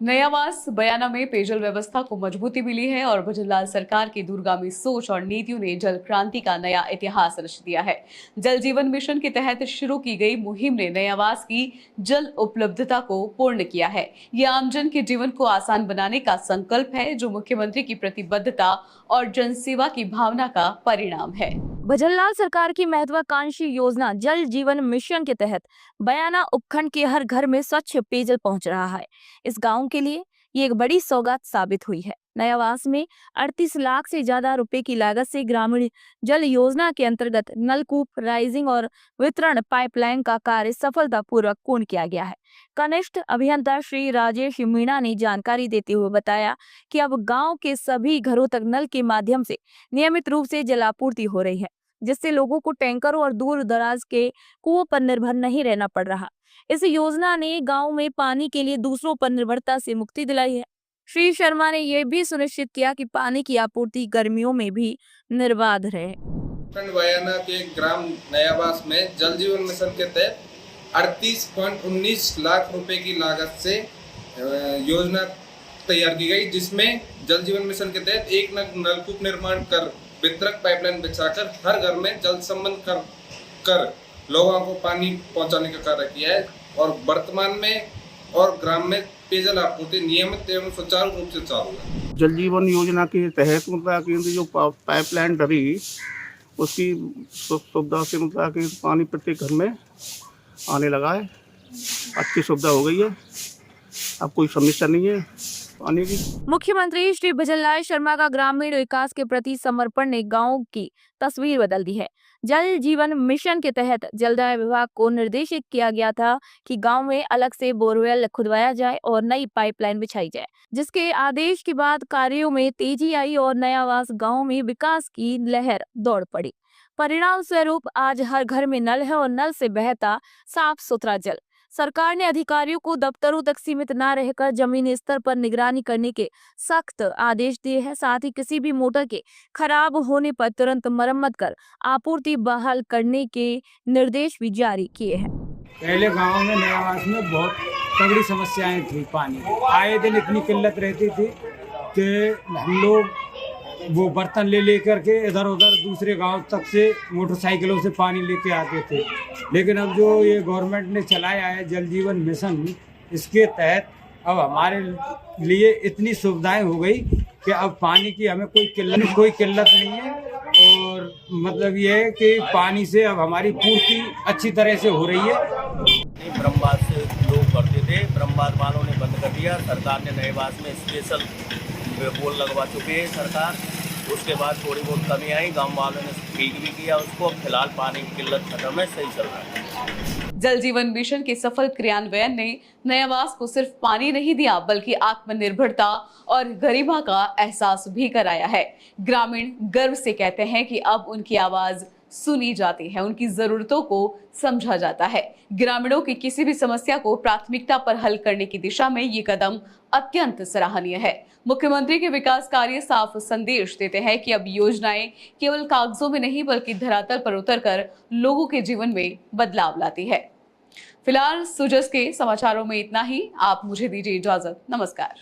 नयावास बयाना में पेयजल व्यवस्था को मजबूती मिली है और भजनलाल सरकार की दूरगामी सोच और नीतियों ने जल क्रांति का नया इतिहास रच दिया है। जल जीवन मिशन के तहत शुरू की गई मुहिम ने नयावास की जल उपलब्धता को पूर्ण किया है। ये आमजन के जीवन को आसान बनाने का संकल्प है, जो मुख्यमंत्री की प्रतिबद्धता और जनसेवा की भावना का परिणाम है। भजनलाल सरकार की महत्वाकांक्षी योजना जल जीवन मिशन के तहत बयाना उपखंड के हर घर में स्वच्छ पेयजल पहुंच रहा है। इस गांव के लिए ये एक बड़ी सौगात साबित हुई है। नयावास में 38 लाख से ज्यादा रुपए की लागत से ग्रामीण जल योजना के अंतर्गत नलकूप, राइजिंग और वितरण पाइपलाइन का कार्य सफलतापूर्वक पूर्ण किया गया है। कनिष्ठ अभियंता श्री राजेश मीणा ने जानकारी देते हुए बताया कि अब गांव के सभी घरों तक नल के माध्यम से नियमित रूप से जलापूर्ति हो रही है, जिससे लोगों को टैंकरों और दूर दराज के कुओं पर निर्भर नहीं रहना पड़ रहा। इस योजना ने गांव में पानी के लिए दूसरों पर निर्भरता से मुक्ति दिलाई है। श्री शर्मा ने यह भी सुनिश्चित किया कि पानी की आपूर्ति गर्मियों में भी निर्बाध रहे। खंड बयाना के ग्राम नयावास में जल जीवन मिशन के तहत 38.19 लाख रुपए की लागत से योजना तैयार की गई, जिसमें जल जीवन मिशन के तहत एक नलकूप निर्माण कर वितरक पाइपलाइन बिछाकर हर घर में जल संबंध कर लोगों को पानी पहुंचाने का कार्य किया है और वर्तमान में और ग्राम में पेयजल आपूर्ति नियमित एवं सुचारू रूप से चालू है। जल जीवन योजना के तहत कि जो पाइपलाइन डली उसकी सुविधा से कि पानी प्रत्येक घर में आने लगा है। अच्छी सुविधा हो गई है, अब कोई समस्या नहीं है पानी की। मुख्यमंत्री श्री भजनलाल शर्मा का ग्रामीण विकास के प्रति समर्पण ने गांव की तस्वीर बदल दी है। जल जीवन मिशन के तहत जलदाय विभाग को निर्देशित किया गया था कि गांव में अलग से बोरवेल खुदवाया जाए और नई पाइपलाइन बिछाई जाए, जिसके आदेश के बाद कार्यों में तेजी आई और नयावास गांव में विकास की लहर दौड़ पड़ी। परिणाम स्वरूप आज हर घर में नल है और नल से बहता साफ सुथरा जल। सरकार ने अधिकारियों को दफ्तरों तक सीमित न रहकर जमीनी स्तर पर निगरानी करने के सख्त आदेश दिए हैं। साथ ही किसी भी मोटर के खराब होने पर तुरंत मरम्मत कर आपूर्ति बहाल करने के निर्देश भी जारी किए हैं। पहले गांव में नयावास में बहुत तगड़ी समस्याएं थी। पानी आए दिन इतनी किल्लत रहती थी कि हम लोग वो बर्तन ले लेकर के इधर उधर दूसरे गांव तक से मोटरसाइकिलों से पानी लेके आते थे। लेकिन अब जो ये गवर्नमेंट ने चलाया है जल जीवन मिशन, इसके तहत अब हमारे लिए इतनी सुविधाएं हो गई कि अब पानी की हमें कोई किल्लत नहीं है। और मतलब ये है कि पानी से अब हमारी पूर्ति अच्छी तरह से हो रही है। ब्रह्मवास से लोग भरते थे, ब्रह्मवास वालों ने बंद कर दिया। सरकार ने नयावास में स्पेशल बोल लगवा चुकी है सरकार। उसके बाद थोड़ी बहुत कमी आई, गांव वालों ने ठीक भी किया उसको। फिलहाल पानी की किल्लत खत्म है, सही चल रहा है। जल जीवन मिशन के सफल क्रियान्वयन ने नयावास को सिर्फ पानी नहीं दिया, बल्कि आत्मनिर्भरता और गरिमा का एहसास भी कराया है। ग्रामीण गर्व से कहते हैं कि अब उनकी आवाज सुनी जाती है, उनकी जरूरतों को समझा जाता है। ग्रामीणों की किसी भी समस्या को प्राथमिकता पर हल करने की दिशा में ये कदम अत्यंत सराहनीय है। मुख्यमंत्री के विकास कार्य साफ संदेश देते हैं कि अब योजनाएं केवल कागजों में नहीं, बल्कि धरातल पर उतरकर लोगों के जीवन में बदलाव लाती है। फिलहाल सुजस के समाचारों में इतना ही। आप मुझे दीजिए इजाजत। नमस्कार।